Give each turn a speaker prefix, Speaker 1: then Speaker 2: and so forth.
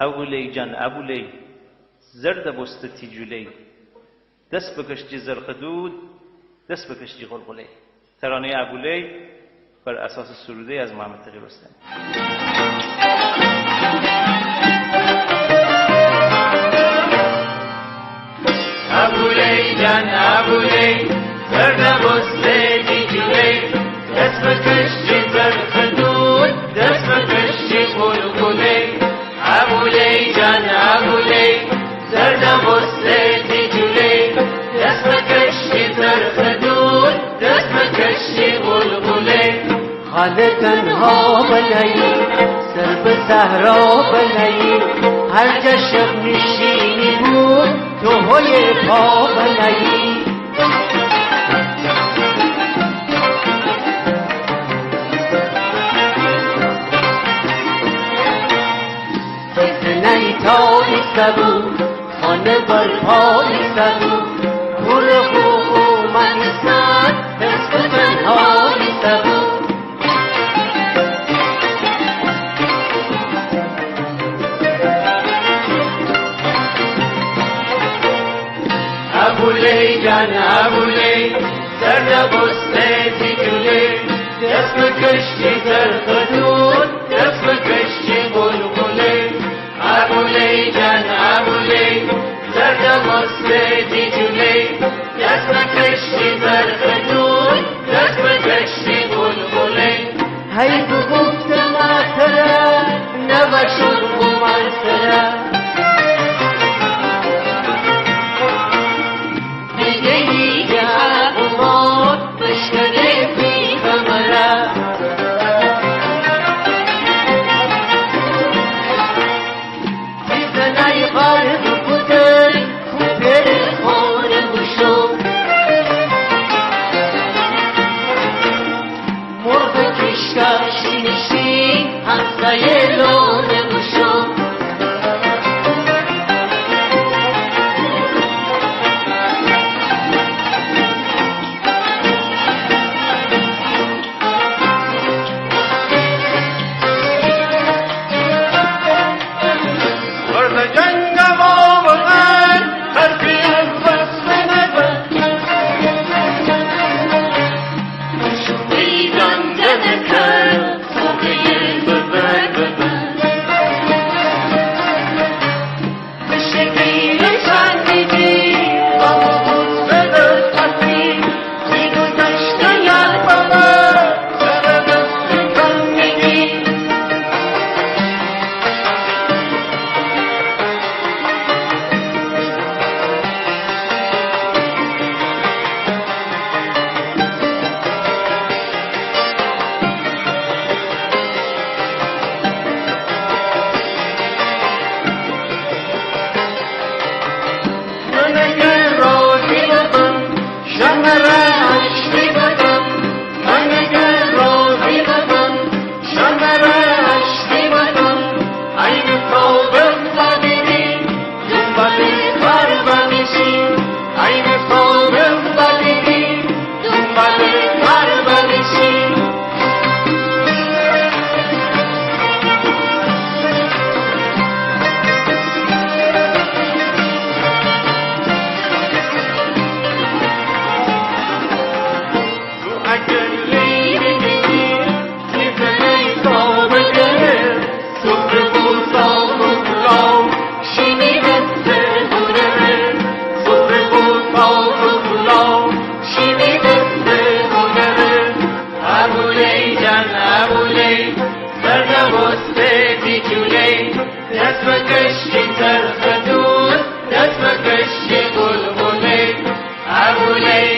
Speaker 1: ابولی جان ابولی زرد بسته جولی دست بکشتی زرخدود دست بکشتی غلغله. ترانه ابولی بر اساس سروده از محمد تقی رستمی.
Speaker 2: ابولی جان ابولی زرد بسته جولی دست بکشتی زرخدود دست بکشتی غلغله. ابولی جان ابولی زرد بسته جولی دست بکشتی زرخدود دست بکشتی غلغله.
Speaker 3: حال تنها بلایی سر به صحرا بلایی هر جا شب نشینی بود توهای پا بلایی. زنی تایی سبو خانه بر پایی سبو پول حکومت سن حسب تنهایی سبو.
Speaker 2: ابولی جان ابولی زرد بسته جولی دست بکشتی زرخدود دست بکشتی غلغله. ابولی جان ابولی زرد بسته جولی دست بکشتی زرخدود دست بکشتی غلغله.
Speaker 3: هی بگفتم آخره نباشد ممانسره
Speaker 2: ابولی